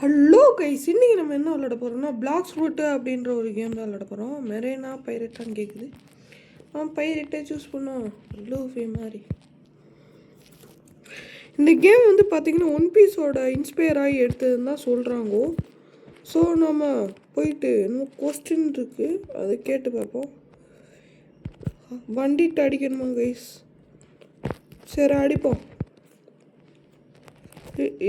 Hello guys, இன்னைக்கு நம்ம என்ன விளையாட போகிறோம்னா பிளாக்ஸ் ரூட்டு அப்படின்ற ஒரு கேம் தான் விளையாட போகிறோம். மெரேனா பைரட்டான்னு கேட்குது. பைரட்டே சூஸ் பண்ணோம். லூஃபி மாதிரி இந்த கேம் வந்து பார்த்திங்கன்னா ஒன் பீஸோட இன்ஸ்பயர் ஆகி எடுத்ததுன்னு தான் சொல்கிறாங்க. ஸோ நம்ம போயிட்டு இன்னும் கொஸ்டின் இருக்குது, அதை கேட்டு பார்ப்போம். வண்டிட்டு அடிக்கணுமா கைஸ்? சரி அடிப்போம்.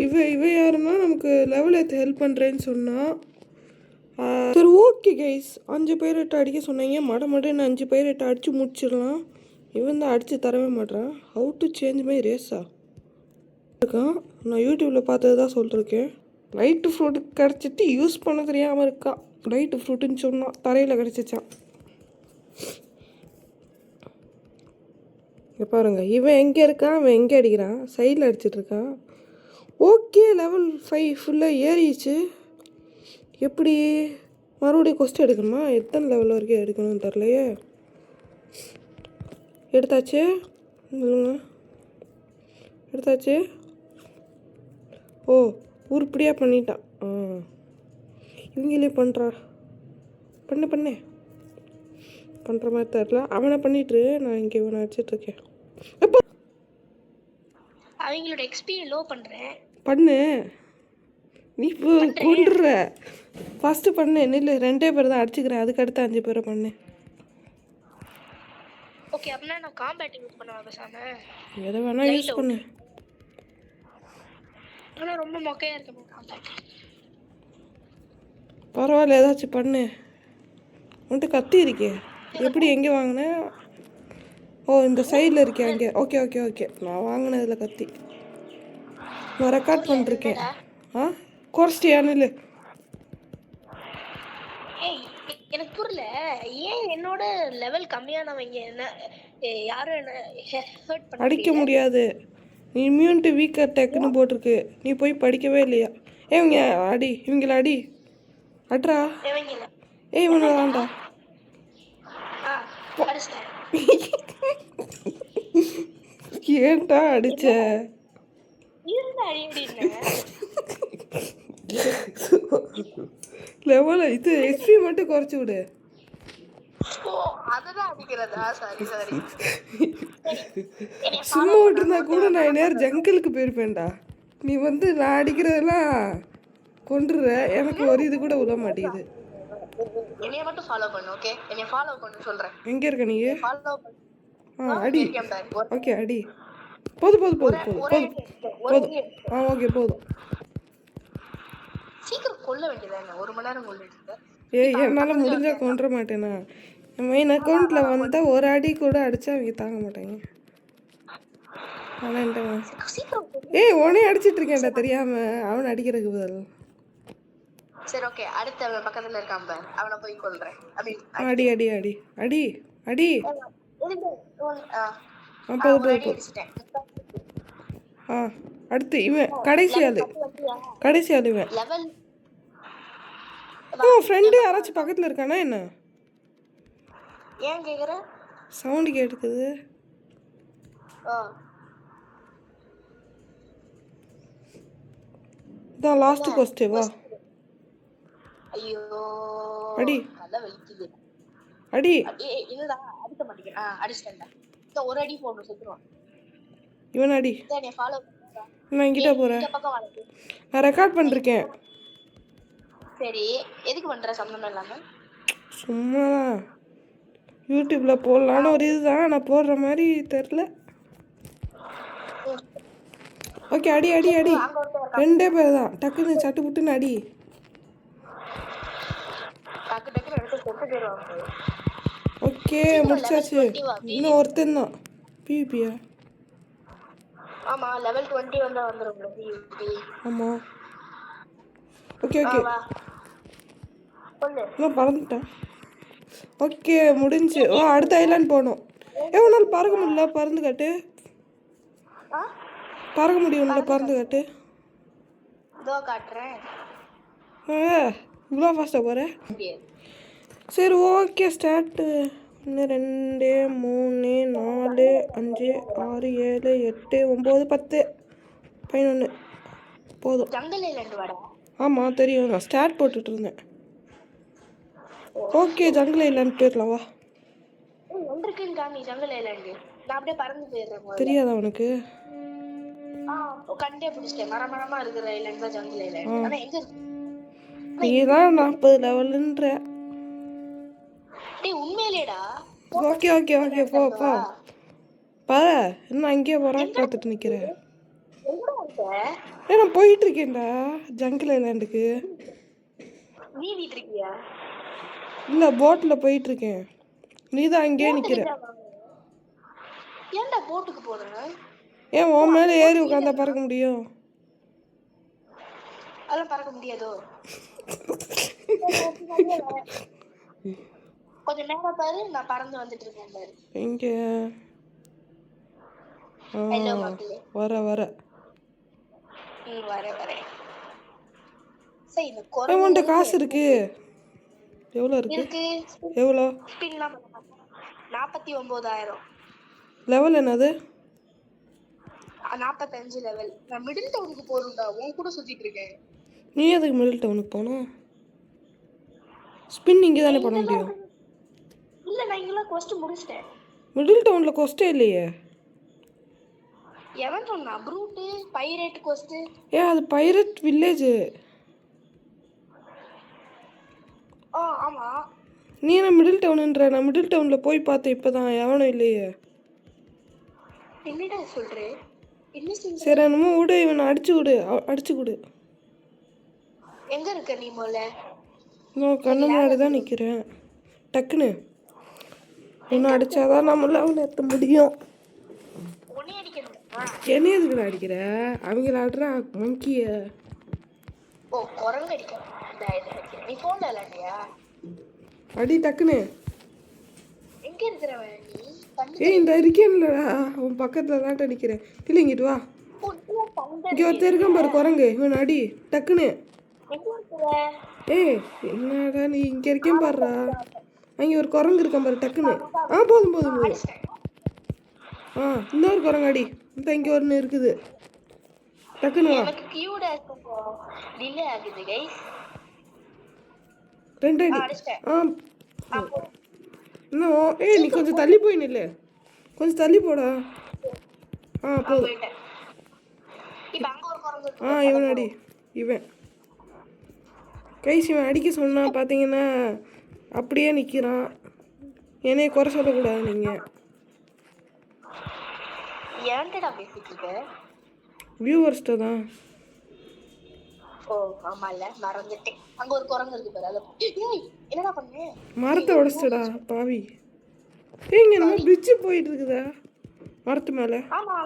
இவ யாருன்னா நமக்கு லெவல் ஏற்ற ஹெல்ப் பண்ணுறேன்னு சொன்னால் சரி ஓகே கைஸ். 5 பைரட்டை அடிக்க சொன்னீங்க. மடன்னு 5 பைரட்டை அடித்து முடிச்சிடலாம். இவன் தான் அடித்து தரவே மாட்டேறான். ஹவு டு சேஞ்ச் மை ரேஸா இருக்கான். நான் யூடியூப்பில் பார்த்தது தான் சொல்லிருக்கேன். லைட்டு ஃப்ரூட்டு கிடச்சிட்டு யூஸ் பண்ண தெரியாமல் இருக்கா. லைட்டு ஃப்ரூட்டுன்னு சொன்னான், தரையில் கிடச்சிச்சான். இங்கே பாருங்க, இவன் எங்கே இருக்கான், அவன் எங்கே அடிக்கிறான், சைடில் அடிச்சிட்ருக்கான். ஓகே, லெவல் 5 ஃபுல்லாக ஏறிச்சு. எப்படி மறுபடியும் கொஸ்டின் எடுக்கணுமா? எத்தனை லெவல் வரைக்கும் எடுக்கணும்னு தெரிலையே. எடுத்தாச்சு, எடுத்தாச்சு. ஓ, உருப்படியாக பண்ணிட்டான். இவங்களே பண்ணுறா. பண்ண பண்ணுற மாதிரி தெரில. அவனை பண்ணிட்டு நான் இங்கே இவனை அடிச்சிட்ருக்கேன். எப்போ அவங்களோட எக்ஸ்பி லோ பண்ணுறேன். பண்ணு, நீ இப்போ கொண்டுற. ஃபஸ்ட்டு பண்ணு. இல்லை 2 பேர் தான் அடிச்சுக்கிறேன், அதுக்கு அடுத்து 5 பேரை பண்ணு. ஓகே, அப்படின்னா நான் காம்பேட் யூஸ் பண்ணுவேன் பேசாம. எதை வேணால் யூஸ் பண்ணு. ஆனால் ரொம்ப மொக்கையாக இருக்கு காம்பேட். பரவாயில்ல, ஏதாச்சும் பண்ணு. உன்ட்டு கத்தி இருக்கே, எப்படி எங்கே வாங்கினேன்? ஓ, இந்த சைடில் இருக்கேன் அங்கே. ஓகே ஓகே ஓகே, நான் வாங்கினதில் கத்தி. நான் ரெக்கார்ட் பண்ணிருக்கேன். குறைச்சிட்டியான்னு இல்லை. எனக்கு புரியல, ஏன் என்னோட லெவல் கம்மியானவங்க என்ன யாரும் என்ன ஹர்ட் பண்ண அடிக்க முடியாது. நீ இம்யூனிட்டி வீக் அட்டாக்னு போட்டிருக்கு. நீ போய் படிக்கவே இல்லையா? இவங்க அடி, இவங்கள அடி. அட்ரா. இவனை வேண்டா. ஏன்டா அடிச்ச? லெவல் இது எக்ஸ்பி மட்டும் குறைச்சி விடு. சும்மா விட்டுருந்தா கூட நான் நேரம் ஜங்கிளுக்கு போயிருப்பேன்டா. நீ வந்து நான் அடிக்கிறதெல்லாம் கொண்டுற. எனக்கு ஒரு இது கூட விட மாட்டேங்குது. என்னைய மட்டும் ஃபாலோ பண்ணு. ஓகே, என்னைய ஃபாலோ பண்ணு சொல்றேன். எங்க இருக்க நீ? ஃபாலோ பண்ணு. அடி. ஓகே அடி. போதும். ஓகே போதும். சீக்கிரம் கொல்ல வேண்டியதானே, 1 மணி நேரம் கொல்லிட்டு. என்னால் முடிஞ்சா கொன்ற மாட்டேனா? மெயின் அக்கௌண்ட்டில் வந்தால் ஒரு அடி கூட அடித்தா அவங்க தாங்க மாட்டாங்க. உடனே அடிச்சிட்டு இருக்கேன்டா தெரியாமல். அவனை அடிக்கிறதுக்கு பதில். சரி ஓகே, அடுத்து அவன் பக்கத்தில் இருக்கான் பாரு, அவனை போய் கொல்றேன். அடி அடி அடி அடி அடி. அடுத்து இவன் கடைசி ஆள் இவன். ஃப்ரெண்டு யாராச்சும் பக்கத்தில் இருக்கானா என்ன? ஏன் கேக்குற? சவுண்ட் கேட்டுக்குது. இதான் லாஸ்ட் கொஸ்டின். வா ஐயோ, அடி நல்லா வலிக்குது. அடி. இல்லடா, அடிக்க மாட்டேங்கிறேன். அடிச்சிட்டேன்டா. ஒரு அடி போடு செத்துருவான். இவன் அடி. நீ ஃபாலோ பண்ணு. நான் இங்கிட்ட போறேன். நான் ரெக்கார்ட் பண்ணிருக்கேன். சரி, எதுக்கு பண்ற சம்பந்தம் இல்லாம? சும்மா யூடியூப்ல போடலான்னு ஒரு இதுதான். நான் போடுற மாதிரி தெரியல. ஓகே, அடி அடி அடி. 2 பேர் தான். டக்குன்னு சட்டு புட்டுன்னு அடி. ஓகே, முடிச்சாச்சு. இன்னும் ஒருத்தன் தான். பிபியா? ஆமா, லெவல் 20 வந்தா வந்துரும் பிபி. ஆமா. ஓகே நான் பறந்துட்டேன். ஓகே முடிஞ்சு. அடுத்த ஐலாண்ட் போகணும். உன்னால் பறக்க முடியல, பறந்து காட்டு. பறக்க முடியும்ல, பறந்து காட்டு. இவ்வளோ ஃபாஸ்ட்டாக போகிறேன். சரி ஓகே, ஸ்டார்ட்டு. 1 2 3 4 5 6 7 8 9 10 11 போதும். ஜங்கல் ஐலாண்ட் வாடா. ஆமாம் தெரியும், நான் ஸ்டார்ட் போட்டுட்டு இருந்தேன். ஓகே ஜங்கிள் ஐலாண்ட் போயிடலாம் வா. எங்க இருக்குன்னு காமி ஜங்கல் ஐலாண்டு. நான் அப்படியே பறந்து போயிடுறேன் முதல்ல. தெரியாதா உனக்கு? கண்டே பிடிச்சிட்டேன். மரமரமா இருக்கிற ஐலாண்ட் தான் ஜங்கல் ஐலாண்ட். ஆனா எங்க இருக்கு? நீ தான் 40 லெவலுன்ற. டேய் உண்மையிலேடா. ஓகே ஓகே ஓகே போ போ பா. இன்னும் அங்கேயே போகிறான் பார்த்துட்டு நிற்கிறேன். எங்கடா இருக்க? நான் போயிட்டு இருக்கேன்டா ஜங்கிள் ஐலாண்டுக்கு. நீ வீட்டு இருக்கியா? இல்லை போட்டில் போயிட்டு இருக்கேன். நீ தான் அங்கேயே நிற்கிற. ஏன்டா போட்டுக்கு போறேன்? ஏன் உன் மேலே ஏறி உட்காந்தா பறக்க முடியும்? அதெல்லாம் பறக்க முடியாதோ? கொஞ்சம் நேரம் பாரு, நான் பறந்து வந்துட்டு இருக்கேன் பாரு. எங்கே? ஹலோ மக்களே. வர வர வரேன். சரி இந்த உன்கிட்ட காசு இருக்கு? எவ்வளோ இருக்கு? எவ்வளோ? ஸ்பின்லாம் பண்ண மாட்டேன். 49,000. லெவல் என்னது? 45 லெவல். நான் மிடில் டவுனுக்கு போறேன்டா, உன் கூட சுத்திட்டு இருக்கேன். நீ எதுக்கு மிடில் டவுனுக்கு போகணும்? ஸ்பின் இங்கே தானே பண்ண முடியும். இல்ல நான் இங்கெல்லாம் கொஸ்ட் முடிச்சிட்டேன். மிடில் டவுனில் கொஸ்டே இல்லையே. எவன் சொன்னா? Brute pirate quest. அது பைரட் வில்லேஜ். ஆமா. நீ என்ன மிடில் டவுனுன்ற? நான் மிடில் டவுனில் போய் பார்த்தேன் இப்போதான், எவனும் இல்லையே. என்னடா சொல்ற? என்ன சொல்ற? சரி என்னமோ விடு, இவனை அடிச்சு விடு. எங்க இருக்க நீ மொல்ல? நான் கண்ணு முன்னாடி தான் நிற்கிறேன். டக்குன்னு இன்னும் அடித்தாதான் நம்மள அவனை ஏற்ற முடியும். என்ன எதுக்கு அடிக்கிற? அவங்கள ஆடுறா மங்கிய. குரங்கு அடிக்கிறேன். நீ போன்ல விளையாண்டியா? அடி டக்குன்னு. எங்க இருக்கிறவன் நீ? இந்த இருக்கேன்லடா உன் பக்கத்துல தான் அடிக்கிறேன். இல்லை இங்கிட்டு வா. இங்கே ஒருத்தர் இருக்கான் பாரு குரங்கு, இவன் அடி டக்குன்னு. என்னடா நீ இங்கே இருக்கேன் பாருடா. அங்கே ஒரு குரங்கு இருக்கான் பாரு டக்குன்னு. போதும் இன்னொரு குரங்கு அடி. இந்த இங்கே ஒன்று இருக்குது டக்குன்னு வா. 2 அடி. இன்னும் நீ கொஞ்சம் தள்ளி போய் நில்லு. கொஞ்சம் தள்ளி போடா. போதும். இவன் அடி. இவன் கைஸ் இவன் அடிக்க சொன்னா பார்த்தீங்கன்னா அப்படியே நிற்கிறான். என்னைய குறை சொல்லக்கூடாது நீங்கள். ஏன்டா பேசிட்டு இருக்க? வியூவர்ஸ்ட்ட தான். ஆமால மறந்துட்டேன். அங்க ஒரு குரங்கு இருக்கு பாரு. என்னடா பண்ணே? மரத்தை உடைச்சடா பாவி. இங்க நம்ம பிரிட்ஜ் போயிட்டு இருக்குதா மரத்து மேல? ஆமா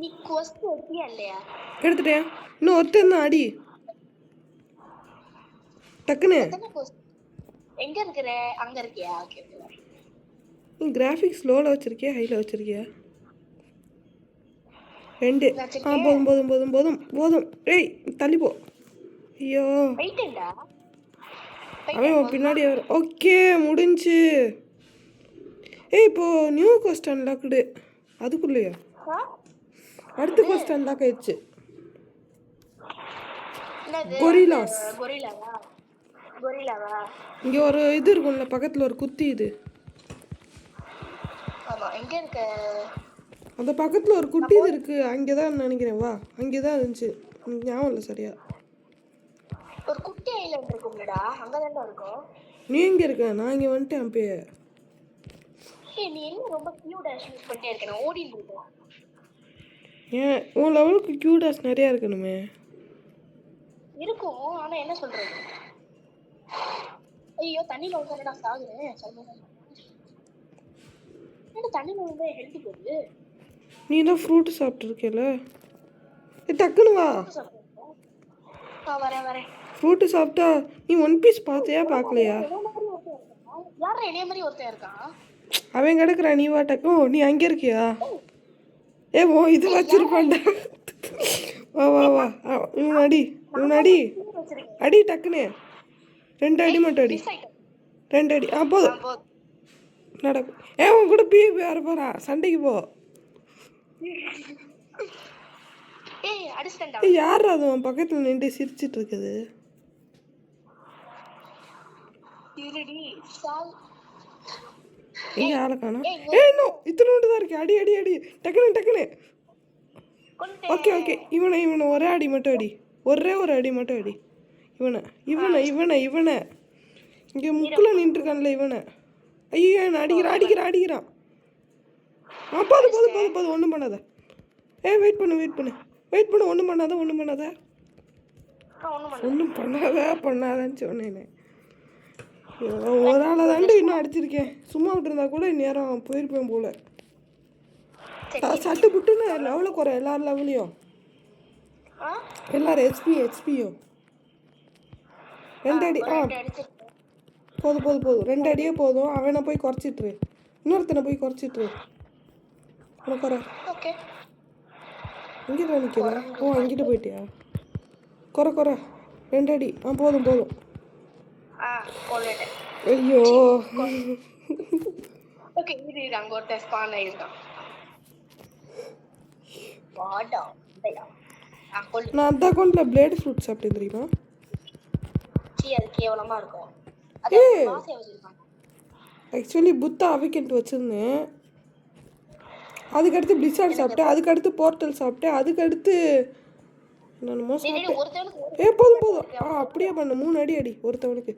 நீ கொஸ்ட் எடுத்தியா இல்லையா? எடுத்துட்டேன். இன்னும் ஒருத்தன் தான் அடி டக்குன்னு. எங்க இருக்கிற? அங்க இருக்கியா? ஓகே. நீ கிராஃபிக்ஸ் லோல வச்சிருக்கியா ஹைல வச்சிருக்கியா? 2. போதும். தள்ளி போ. ஐயோ அவன் பின்னாடி வர. ஓகே முடிஞ்சு. இப்போ நியூ கோஸ்ட் அன்லாக்டு. அதுக்குள்ளேயா? அடுத்த கோஸ்ட் அன்லாக் ஆயிடுச்சு. கொரிலாஸ். இங்க ஒரு இது இருக்கும்ல பக்கத்துல ஒரு குத்தி இது. எங்க இருக்க? அந்த பக்கத்தில் ஒரு குட்டி இது இருக்குது, அங்கே தான் நினைக்கிறேன். வா அங்கே தான் இருந்துச்சு, ஞாபகம் இல்லை சரியா. ஒரு குட்டி ஐலாண்ட் இருக்கும்லடா, அங்கே தான்டா இருக்கும். நீ எங்கே இருக்க? நான் இங்கே வந்துட்டேன் அப்பயே. நீ என்ன ரொம்ப கியூ டேஷ் யூஸ் பண்ணிட்டே இருக்க? நான் ஓடிட்டு இருக்கேன். ஏன் உன் லெவலுக்கு கியூ டேஷ் நிறையா இருக்கணுமே. இருக்கும், ஆனால் என்ன சொல்கிறது? ஐயோ தண்ணியில் ஊற்றடா சாகுறேன். தண்ணியில் வந்து ஹெல்த்தி போகுது. நீ தான் ஃப்ரூட்டு சாப்பிட்ருக்கேல, டக்குன்னு வா. வரேன். ஃப்ரூட்டு சாப்பிட்டா நீ ஒன் பீஸ் பார்த்தியா பார்க்கலையா? யாரும் என்னைய மாதிரி ஒருத்தன் இருக்கான், அவன் கிடக்குறான். நீ வா டக்கு. நீ அங்கே இருக்கியா? இது வச்சிருப்பான்டா. வா இவன் அடி டக்குன்னு. 2 அடி மட்டும் அடி. 2 அடி போதும். நடக்கும். உன் கூட பி வர போறா, சண்டைக்கு போ. ஏய் அடிச்சிட்டேன்டா. ஏய் யார் அது உன் பக்கத்தில் நின்று சிரிச்சிட்டு இருக்குது? இருடி சால். எங்க ஆளை காணோம். ஏய் இன்னும் இத்தனோண்டு தான் இருக்கு. அடி அடி அடி டக்குனு டக்குனு. கொண்டு ஓகே ஓகே இவனை இவனை ஒரே அடி மட்டும் அடி. ஒரே ஒரு அடி மட்டும் அடி. இவனை இவனை இவனை இவனை இங்கே முக்கில் நின்றுருக்கான்ல இவனை. ஐயோ என்ன அடிக்கிறான் அடிக்கிறான் அடிக்கிறான். போதும் போதும் போதும் போதும் ஒன்றும் பண்ணாத. வெயிட் பண்ணு வெயிட் பண்ணு வெயிட் பண்ணு. ஒன்றும் பண்ணாத ஒன்றும் பண்ணாத ஒன்றும் பண்ணாதன்னு சொன்னேனே. ஒரு ஆளை தாண்டி இன்னும் அடிச்சிருக்கேன். சும்மா விட்டுருந்தா கூட இந்நேரம் போயிருப்பேன் போல. சட்டு புட்டுன்னு லெவலில் குறை எல்லார் லெவலையும். எல்லாரும் ஹெச்பியும் 2 அடி. போதும் போதும் போதும் 2 அடியே போதும். அவனை போய் குறைச்சிட்ரு. இன்னொருத்தனை போய் குறைச்சிட்ரு. குறை இங்கே தான் நிற்கிறேன். அங்கிட்ட போயிட்டியா? குறை 2 அடி. போதும் போதும். ஐயோ ஓகே இது அங்க ஒரு ஸ்பான் ஆயிருக்கான். வாடா நான் அந்த அக்கௌண்ட்டில் பிளேடு ஃப்ரூட் சாப்பிட்டேன் தெரியுமா? அது கேவலமா இருக்கும். ஆக்சுவலி புத்தா அவிக்கெண்ட் வச்சுருந்தேன். அதுக்கடுத்து பிளிஸார்ட் சாப்பிட்டேன். அதுக்கடுத்து போர்ட்டல் சாப்பிட்டேன். அதுக்கடுத்து என்னென்னமோ சாப்பிட்டேன். போதும் போதும். அப்படியே பண்ணு. 3 அடி அடி ஒருத்தவனுக்கு.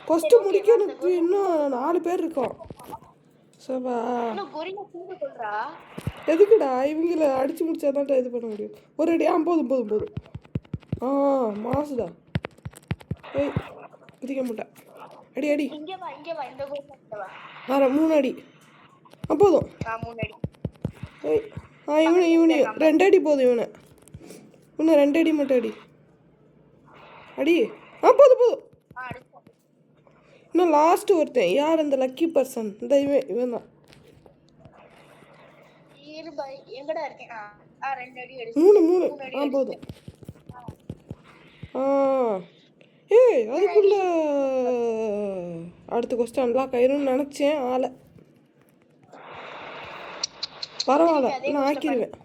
ஃபஸ்ட்டு முடிக்கிறதுக்கு இன்னும் 4 பேர் இருக்கோம். சவா எதுக்குடா இவங்கள அடிச்சு முடிச்சாதான் இது பண்ண முடியும். ஒரு அடி. போதும் போதும் போதும். மாசுடா. ஏய் இடிக்க மாட்டேன். அடி அடி. 3 அடி. போதும். ஏய் இவனு 2 அடி போதும். இவனை இன்னும் 2 அடி மட்டும் அடி அடி. போதும் போதும். இன்னும் லாஸ்ட்டு ஒருத்தன். யார் அந்த லக்கி பர்சன்? இந்த இவன் தான். 3 போதும். ஏய் அதுக்குள்ள அடுத்த கொஸ்டின் அன்லாக் ஆயிரும்னு நினச்சேன். ஆளை பரவாயில்ல நான் ஆக்கிடுவேன்.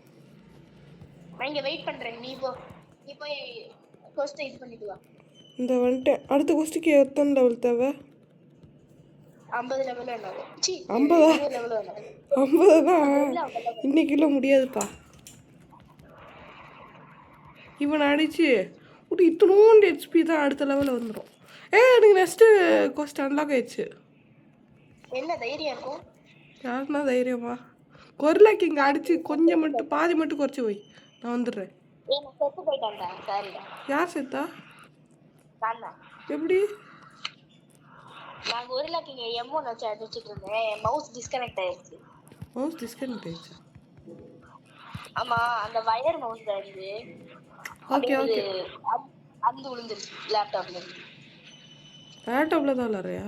இந்த வந்துட்டேன். அடுத்த கொஸ்டிக்கு எத்தனை லெவல் தேவை? 50 தான். இன்னைக்குள்ள முடியாதுப்பா. இவனை அடிச்சு ஒரு இத்தனோண்டு ஹெச்பி தான் அடுத்த லெவலில் வந்துடும். எனக்கு நெக்ஸ்ட்டு கொஸ்டின் அன்லாக் ஆயிடுச்சு. என்ன தைரியம் இருக்கும்? யாருன்னா தைரியமா? கொர்லாக்கு இங்கே அடிச்சு கொஞ்சம் மட்டும் பாதி மட்டும் குறைச்சி போய் நான் வந்துடுறேன். யார் செத்தா? எப்படி? நான் கொரில்லாக்கு இங்க M1 வச்சு அடிச்சிட்டு இருந்தேன். மவுஸ் டிஸ்கனெக்ட் ஆயிருச்சு. ஆமா அந்த வயர் மவுஸ் தான் இது. ஓகே அந்த விழுந்துருச்சு லேப்டாப்ல. தான் விளையாடுறியா?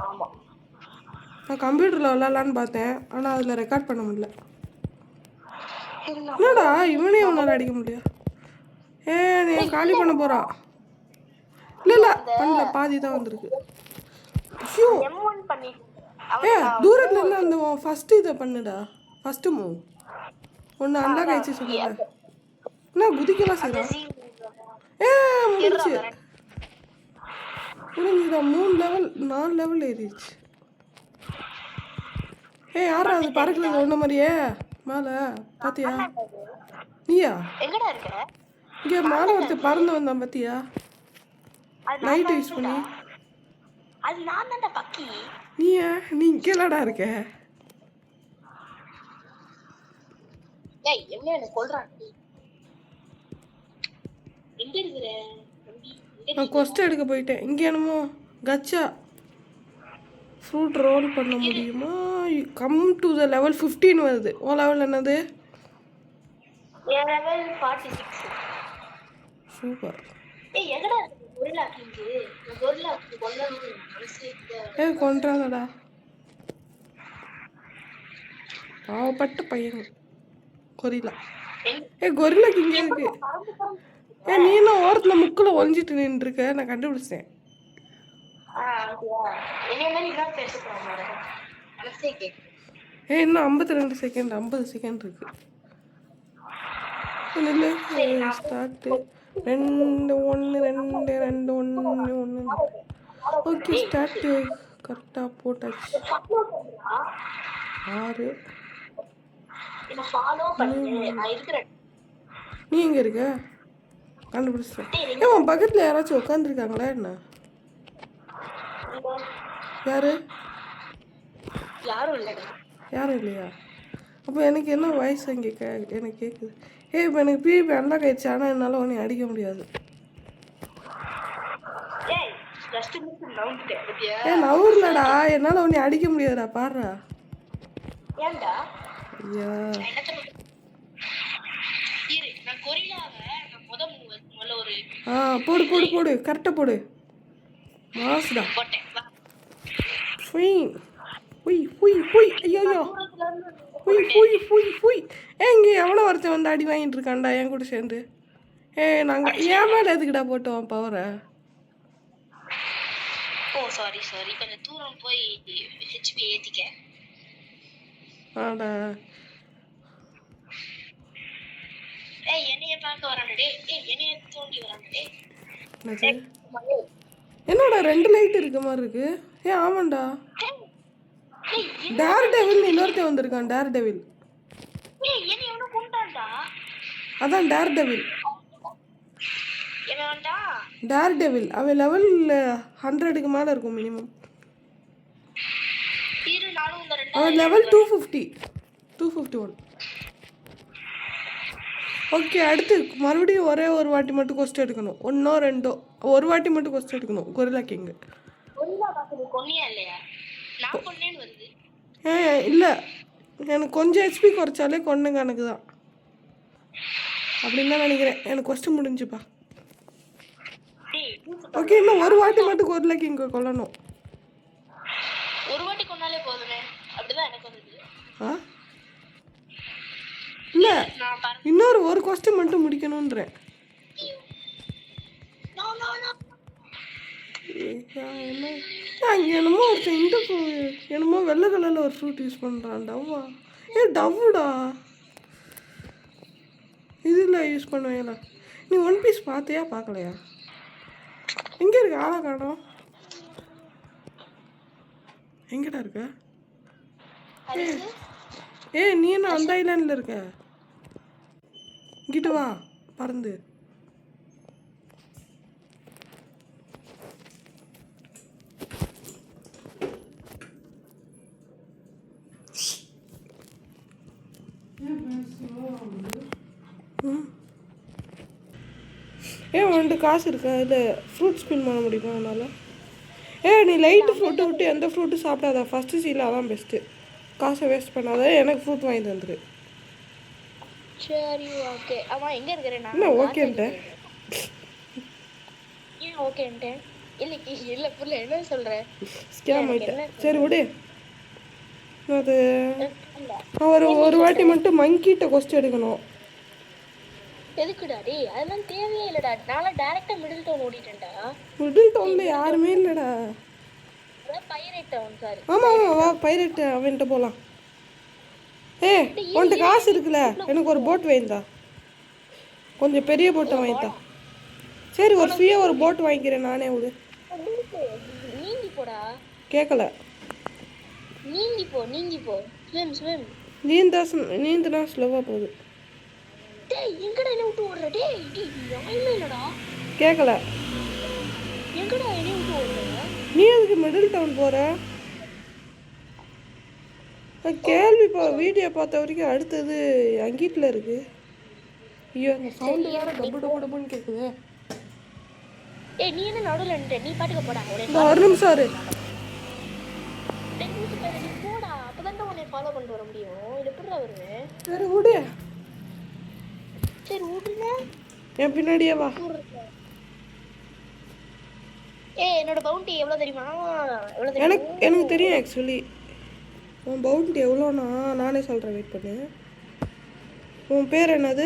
ஆமா நான் கம்ப்யூட்டரில் விளாட்லான்னு பார்த்தேன். ஆனால் அதில் ரெக்கார்ட் பண்ண முடியல. என்னடா இவனே உன்னால் அடிக்க முடியும்? நீ காலி பண்ண போகிறான். இல்லை பண்ணல. பாதி தான் வந்திருக்கு. தூரத்துல இருந்து அந்த ஃபர்ஸ்ட் இதை பண்ணுடா. ஃபர்ஸ்ட் மூவ் ஒன்று அன்லாக் ஆயிடுச்சு சொல்லுங்க. என்ன குதிக்கலாம் செய்யலாம்? முடிஞ்சுடா. 3 லெவல் 4 லெவல் ஏறிடுச்சு. யாரா அது பறக்குறது ஒன்ன மாதிரியே மேலே பாத்தியா? நீயா? எங்கடா இருக்க? இங்கே மேலே ஒருத்தர் பறந்து வந்தான் பாத்தியா? லைட் யூஸ் பண்ணி. அது நான் தான்டா பக்கி. நீ இங்கேலடா இருக்க? என்ன கொல்றான்? எங்க இருக்கிற? நான் கொஸ்ட் எடுக்க போயிட்டேன். இங்கே என்னமோ கச்சா ஃப்ரூட் ரோல் பண்ண முடியுமா? கம் டு த லெவல் 15 வருது. ஓ லெவல் என்னது? லெவல் 46. சூப்பர். எங்கடா கொரில்லா கிங்கு? கொரில்லா கொன்றாதடா. பாவப்பட்ட பையன் கொரில்லா. கொரில்லா கிங் இருக்கு. நீ என்ன ஓரத்தில் முக்கில் ஒழிஞ்சிட்டு நின்றுருக்க? நான் கண்டுபிடிச்சேன். இன்னும் 52 செகண்ட் 50 செகண்ட் இருக்கு. இல்லை சரி நான் ஸ்டார்ட்டு 2 1 2 2 1 1 ஓகே ஸ்டார்ட்டு கரெக்டாக போட்டாச்சு. ஃபாலோ பண்ணுறா 6 என்ன ஃபாலோ பண்ணு நான் இருக்கிறேன். நீ எங்கே இருக்க? கண்டுபிடிச்சிட்டேன். ஏன் உன் பக்கத்தில் யாராச்சும் உட்காந்துருக்காங்களா என்ன? யாரு? யாரும் இல்லைடா. யாரும் இல்லையா? அப்போ எனக்கு என்ன வாய்ஸ் அங்கே எனக்கு கேட்குது. இப்போ எனக்கு பிபி அன்லாக் ஆயிடுச்சு. ஆனால் என்னால் உன்னை அடிக்க முடியாது. ஏய் ஜஸ்ட் மிஸ் நவுந்துட்டேன் பத்தியா? நவுர்லடா, என்னால் உன்னை அடிக்க முடியாதுடா. பாடுறா. ஏன்டா? ஐயா இரு நான் கொரில்லாவை நான் முதல்ல ஒரு போடு போடு போடு கரெக்டாக போடு. மாசுடா. போட்டேன். ஃபுய் ஃபுய் ஃபுய் ஃபுய் ஐயோ ஐயோ ஃபுய் ஃபுய் ஃபுய் ஃபுய். இங்கே எவ்வளோ ஒருத்தன் வந்து அடி வாங்கிட்டு இருக்கான்டா என் கூட சேர்ந்து. நாங்கள் ஏன் மேலே எதுக்குடா போட்டோம் பவரை? ஓ சாரி கொஞ்சம் தூரம் போய் ஹெச்பி ஏத்திக்க. ஆடா ஏய் என்னைய பார்க்க வரானே டேய். என்னைய தோண்டி வரானே என்னது? என்னடா 2 லைட் இருக்க மாதிரி இருக்கு. ஆமாண்டா. டேர் டெவில் இன்னொருத்தன் வந்திருக்கான். Daredevil. என்னைய எவனோ கொண்டான்டா. அதான் டேர் டெவில். என்னடா? டேர் டெவில் அவன் லெவல் 100க்கு மேலே இருக்கும் மினிமம். இரு நானும் இந்த அவன் லெவல் 251. ஓகே அடுத்து மறுபடியும் ஒரே ஒரு வாட்டி மட்டும் கொஸ்ட் எடுக்கணும். 1 2 ஒரு வாட்டி மட்டும் கொஸ்ட் எடுக்கணும். Gorilla king. கொரில்லா பாக்குது கொன்னியா இல்லையா? நான் கொன்னேன்னு வருது. இல்லை எனக்கு கொஞ்சம் ஹெச்பி குறைச்சாலே கொன்ன கணக்கு தான் அப்படின்னு தான் நினைக்கிறேன். எனக்கு கொஸ்ட் முடிஞ்சுப்பா. ஓகே இன்னும் ஒரு வாட்டி மட்டும் கொரில்லா கிங்க கொல்லணும். ஒரு வாட்டி கொன்னாலே போதுமே. அப்படிதான் எனக்கு வந்தது. இல்லை இன்னொரு ஒரு கொஸ்ட் மட்டும் முடிக்கணுன்றேன். அங்கே என்னமோ ஒருத்தன் என்னமோ வெள்ளை கலரில் ஒரு ஃப்ரூட் யூஸ் பண்ணுறான். டவ்வா டவ்வுடா இதில் யூஸ் பண்ணுவேங்களா? நீ 1 பீஸ் பார்த்தியா பார்க்கலையா? எங்கே இருக்க? ஆளா காணோம். எங்கடா இருக்க? நீ என்ன அந்த ஐலாண்டில் இருக்க? இங்கிட்டு வா பறந்து. உன்ட்டு காசு இருக்கா? இல்லை ஃப்ரூட் ஸ்பின் பண்ண முடியுமா அதனால்? நீ லைட்டு ஃப்ரூட்டை விட்டு எந்த ஃப்ரூட்டும் சாப்பிடாத. ஃபஸ்ட்டு சீல அதான் பெஸ்ட்டு. காசை வேஸ்ட் பண்ணாத. எனக்கு ஃப்ரூட் வாங்கி தந்துரு. சரி ஓகே. அவன் எங்கே இருக்கிறேன் நான்? என்ன ஓகேன்ட்டேன்? ஏன் ஓகேன்ட்டேன்? இல்லை புரியல என்ன சொல்கிறேன்? ஸ்கேம் ஆகிட்டேன். சரி விடு. அது ஒரு வாட்டி மட்டும் மங்கிட்ட கொஸ்ட் எடுக்கணும். எதுக்குடா டேய்? அதெல்லாம் தேவையே இல்லைடா. நான் டைரக்டா மிடில் டவுன் ஓடிட்டேன்டா. மிடில் டவுன்ல யாருமே இல்லடா. Pirate town sorry. ஆமா வா பைரேட் அவன்கிட்ட போலாம். உன்கிட்ட காசு இருக்குல்ல? எனக்கு ஒரு போட் வாங்கித்தா. கொஞ்சம் பெரிய போட்டை வாங்கித்தா. சரி ஒரு ஃப்ரீயா ஒரு போட் வாங்கிக்கிறேன் நானே. விடு. நீந்தி போடா. கேட்கல. நீந்தி போ. ஸ்விம். நீந்துனா ஸ்லோவா போகுது. டேய் எங்கடா என்ன விட்டு ஓடுற? டேய் யாருமே இல்லடா. கேட்கல. எங்கடா என்ன விட்டு ஓடுற? நீ எதுக்கு மிடில் டவுன் போற? கேள்வி வீடியோ பார்த்த வரைக்கும் அடுத்தது அங்கீட்டில் இருக்கு. ஐயோ அந்த சவுண்டு வேற டபுன்னு கேட்குது. நீ என்ன நடுவில் நின்று நீ பாட்டுக்கு போடா. ஒரு நிமிஷம் இரு. நீ போடா. அப்பதான் உன்னை ஃபாலோ பண்ணிட்டு வர முடியும். இது எப்படிடா வருவேன்? சரி விடு. சரி விடுங்க. என் பின்னாடியே வா. என்னோட பவுண்டி எவ்வளோ தெரியுமா? எனக்கு தெரியும் ஆக்சுவலி. உன் பவுண்டி எவ்வளோண்ணா நானே சொல்கிறேன். வெயிட் பண்ணு. உன் பேர் என்னது?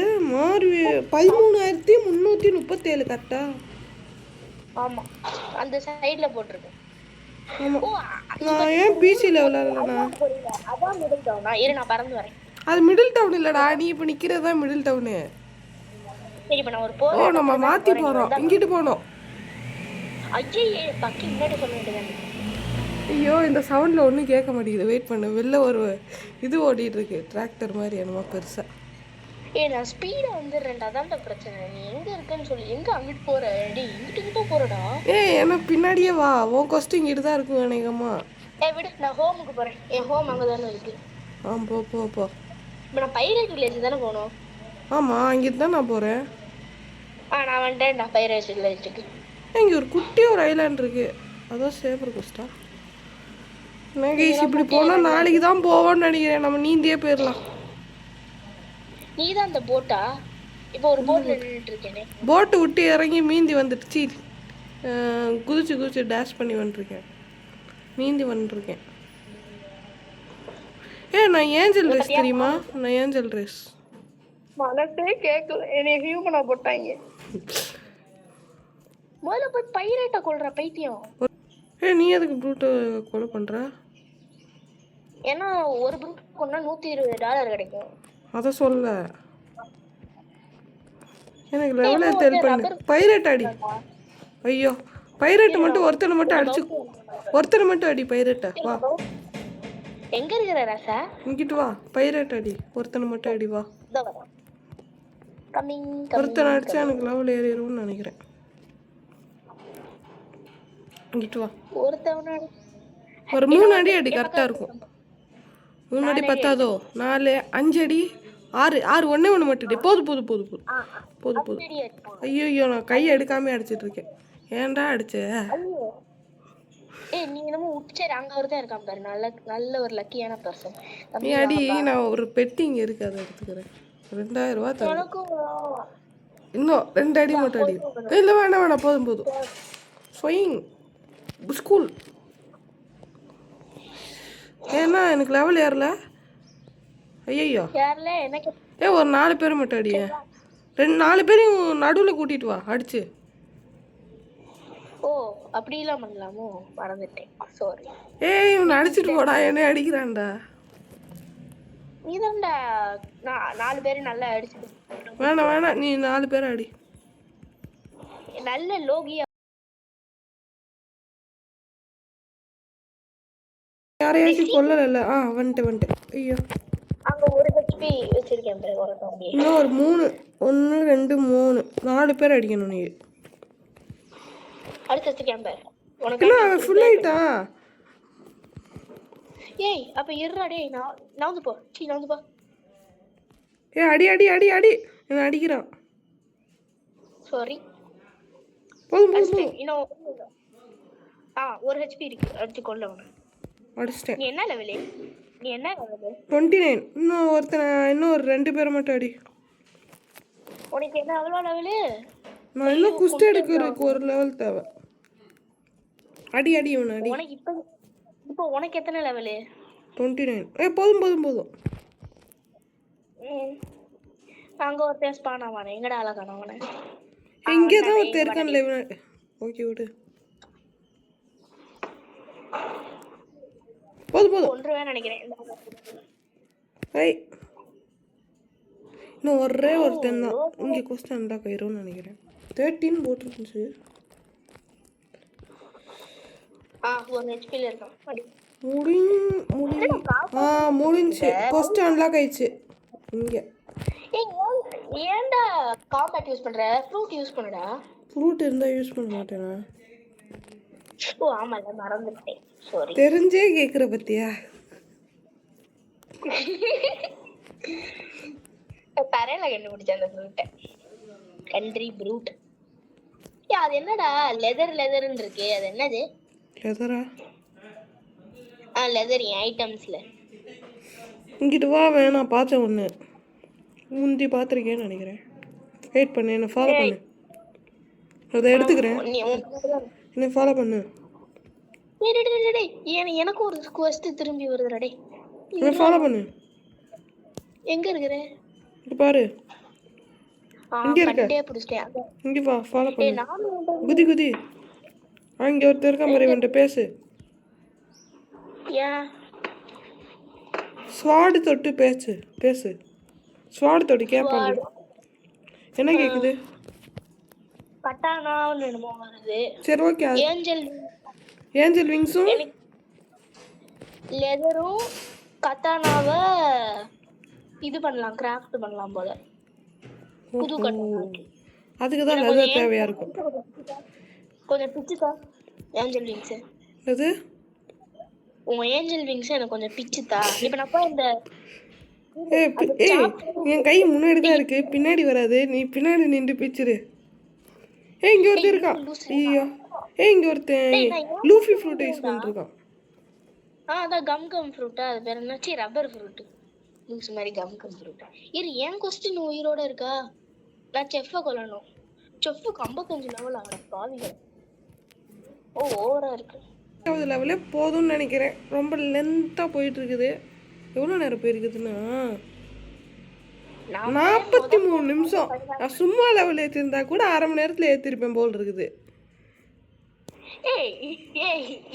13,337 கரெக்டா? ஆமாம் அந்த சைடில் போட்டிருக்கேன். ஆமாம் நான் ஏன் பிசியில் விளாட்லண்ணா? அதான் மிடில் டவுனா? இரு நான் பறந்து வரேன். அது மிடில் டவுன் இல்லைடா. நீ இப்போ நிற்கிறது தான் மிடில் டவுனு. சரி இப்ப நான் ஒரு ஓ போற நம்ம மாற்றி போகிறோம், இங்கிட்டு போனோம். ஐயே பக்கி முன்னாடி சொல்ல வேண்டியதானே. ஐயோ இந்த சவுண்டில் ஒன்றும் கேட்க மாட்டேங்குது. வெயிட் பண்ணு, வெளில ஒரு இது ஓடிட்டு இருக்கு, டிராக்டர் மாதிரி என்னமோ பெருசாக. நான் ஸ்பீடா வந்துடுறேன்டா, அதான்டா பிரச்சனை. நீ எங்க இருக்கன்னு சொல்லி எங்க அங்கிட்டு போற? டேய் இங்கிட்டு போறடா. ஏன்னா பின்னாடியே வா, உன் கொஸ்டின் இங்கிட்டு தான் இருக்கும் அநேகமா. விடு, நான் ஹோமுக்கு போறேன். என் ஹோம் அங்கதானே இருக்கு. போ போ போ. இப்ப நான் பைரேட் வில்லேஜ் தானே போகணும். ஆமாம், அங்கிட்டு தான் நான் போகிறேன். நான் வந்துட்டேன்டா பைரேட் வில்லேஜுக்கு. இங்கே ஒரு குட்டி ஒரு ஐலாண்ட் இருக்கு, அதான் சேஃபர் கொஸ்டா. என்ன கைஸ், இப்படி போனால் நாளைக்கு தான் போவோம்னு நினைக்கிறேன். நம்ம நீந்தியே போயிடலாம். நீ தான் அந்த போட்டா? இப்போ ஒரு போட்ல நின்றுட்டு இருக்கேனே. போட்டு விட்டு இறங்கி மீந்தி வந்துடுச்சு. குதிச்சு குதிச்சு டேஷ் பண்ணி வந்துருக்கேன், நீந்தி வந்துருக்கேன். நான் ஏஞ்சல் ரேஸ் தெரியுமா? நான் ஏஞ்சல் ரேஸ் மனசே கேட்கல. என்னை ஹியூமனா போட்டாங்க. முதல்ல போய் பைரேட்டை கொள்ற பைத்தியம். நீ எதுக்கு ப்ரூட்டை கொலை பண்ணுற? ஏன்னா ஒரு ப்ரூட் கொண்டா $120 கிடைக்கும். அதை சொல்ல, எனக்கு லெவலே தெல் பண்ணு. பைரேட் அடி. ஐயோ பைரேட்டை மட்டும் ஒருத்தனை மட்டும் அடிச்சு, ஒருத்தனை மட்டும் அடி பைரேட்டை. வா, எங்க இருக்கிற ராசா? இங்கிட்டு வா, பைரேட் அடி, ஒருத்தனை மட்டும் அடி. வா, கம்மிங். ஒருத்தனை அடிச்சா எனக்கு லெவல் ஏறிடும்னு நினைக்கிறேன். இங்கிட்டு வா, ஒருத்தவன ஒரு 3 அடி அடி கரெக்டாக இருக்கும். 3 அடி பத்தாதோ? 4 5 அடி 6 6 ஒன்று மட்டும் அடி. போதும் போதும் போதும் போதும் போதும் போதும். ஐயோ நான் கை எடுக்காம அடிச்சிட்டு இருக்கேன். ஏன்டா அடிச்ச? நீ என்னமோ சரி, அங்க ஒருத்தன் இருக்கான் பாரு, நல்ல ஒரு லக்கியான பர்சன். நீ அடி, நான் ஒரு பெட்டிங் இருக்கு, அதை எடுத்துக்கிறேன். 2000 ரூபா தரேன். இன்னும் 2 அடி மட்டும் அடி. இல்லை வேணாம் போதும் போதும். Swing school. ஏன்னா எனக்கு லெவல் ஏறல. ஐயோ ஒரு 4 பேர் மட்டும் அடிய. 4 பேரையும் நடுவில் கூட்டிட்டு வா அடிச்சு. ஓ அப்படிலாம் பண்ணலாமோ? மறந்துட்டேன், சாரி. இவன் அடிச்சிட்டு போடா, என்ன அடிக்கிறான்டா. நீதான்டா 4 பேரும் நல்லா அடிச்சிட்டு. வேணாம் நீ 4 பேரை அடி. நல்ல லோகியா யாரையாச்சும் கொல்லல. வந்துட்டேன். ஐயோ அங்க ஒரு HP வச்சிருக்கேன் பாரு, ஒரு தம்பி. இன்னும் ஒரு 3 1 2 3 4 பேர் அடிக்கணும். நீ அடுத்து வச்சிருக்கேன் பாரு உனக்கு. என்ன அவன் ஃபுல் ஆயிட்டான்? அப்ப இருடா டேய், நவுந்து போ. நவுந்து போ. அடி அடி அடி அடி, என்ன அடிக்கிறான். சாரி. போதும் இன்னும் ஒரு HP இருக்கு, அடிச்சு கொல்ல அவனை. அடிச்சிட்டேன். நீ என்ன லெவல்? 29. இன்னும் ஒரு 2 பேரை மட்டும் அடி. உனக்கு என்ன அவ்வளோ லெவல்? நான் இன்னும் குஸ்தி எடுக்கிறதுக்கு ஒரு லெவல் தேவை. அடி அடி இவனை அடி. உனக்கு இப்போ உனக்கு எத்தனை லெவல்? 29. போதும். அங்க ஒருத்தன் ஸ்பான் ஆவானே, எங்கடா அழகானவனே? இங்கே தான் ஒருத்தர் இருக்கான் லெவல். ஓகே விடு. போதும் ஒன்றுவேன் நினைக்கிறேன். இன்னும் ஒரே ஒருத்தன் தான். இங்கே கொஸ்டின் இருந்தா போயிடும்னு நினைக்கிறேன். 13 போட்டுருந்துச்சு. ஒரு ஹெச்பில இருக்கான். முடிஞ்சு. கொஸ்டின் அன்லாக் ஆயிடுச்சு. இங்கே ஏன்டா காம்பேக்ட் யூஸ் பண்ற? ஃப்ரூட் யூஸ் பண்ணுடா. ஃப்ரூட் இருந்தா யூஸ் பண்ண மாட்டேனா? ஆமால, மறந்துட்டேன். சாரி. தெரிஞ்சே கேக்குற பத்தியா? தரையில கண்டுபிடிச்ச அந்த ஃப்ரூட்டை. Country fruit. அது என்னடா லெதர்னு இருக்கு, அது என்னது? லெதரா? லெதர் ஐட்டம்ஸ்ல. இங்கிட்டு வா, வேணாம் பார்த்தேன் ஒன்று முந்தி பார்த்துருக்கேன்னு நினைக்கிறேன். வெயிட் பண்ணு, என்ன ஃபாலோ பண்ணு. அதை எடுத்துக்கிறேன், என்ன ஃபாலோ பண்ணு. எனக்கு ஒரு குவெஸ்ட் திரும்பி வருதுடா டேய். என்ன ஃபாலோ பண்ணு. எங்க இருக்கிற? இங்க பாரு, இங்க இருக்க. இங்க வா, ஃபாலோ பண்ணு. குதி. இங்க ஒருத்தர் இருக்கான் பாரு, இவன்ட்ட பேசு. ஸ்வாடு தொட்டு பேசு. ஸ்வாடு தொட்டு கேட்பாங்க. என்ன கேக்குது? கட்டானான்னு என்னமோ வருது. சரி ஓகே. ஏஞ்சல் விங்ஸும் லெதரும் கட்டானாவை இது பண்ணலாம், கிராஃப்ட் பண்ணலாம் போல. புது கட்டானா அதுக்கு தான் லெதர் தேவையா இருக்கும். கொஞ்சம் பிச்சுக்கா ஏஞ்சல் விங்ஸ். எது? உன் ஏஞ்சல் விங்ஸ் எனக்கு கொஞ்சம் பிச்சுதா. இப்ப நான் போய் இந்த என் கை முன்னாடி தான் இருக்கு, பின்னாடி வராது. நீ பின்னாடி நின்று பிச்சிரு. இங்க ஒருத்தர் இருக்கான். ஐயோ இங்க ஒருத்தன் லூஃபி ஃப்ரூட் யூஸ் பண்ணிருக்கான். அதான் கம் ஃப்ரூட்டா? அது பேர் என்ன? Rubber fruit. லூஸ் மாதிரி கம் ஃப்ரூட்டா? இரு, என் கொஸ்டின் உயிரோட இருக்கா? நான் செஃப்பை கொல்லணும். செஃப்புக்கு 55 லெவல் ஆகிற பாவிகள். ஓவரா இருக்கு. லெவலே போதும்னு நினைக்கிறேன். ரொம்ப லென்த்தாக போயிட்டு இருக்குது. எவ்வளோ நேரம் போயிருக்குதுன்னா 43 நிமிஷம். நான் சும்மா லெவல் ஏற்றிருந்தா கூட அரை மணி நேரத்தில் ஏற்றிருப்பேன் போல் இருக்குது.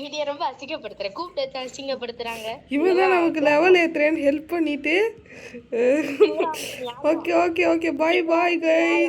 இது ரொம்ப அசிங்கப்படுத்துறேன். கூப்பிட்டு அசிங்கப்படுத்துறாங்க. இவன் தான் நமக்கு லெவல் ஏற்றுறேன்னு ஹெல்ப் பண்ணிட்டு. ஓகே ஓகே ஓகே, பாய் பாய் கைஸ்.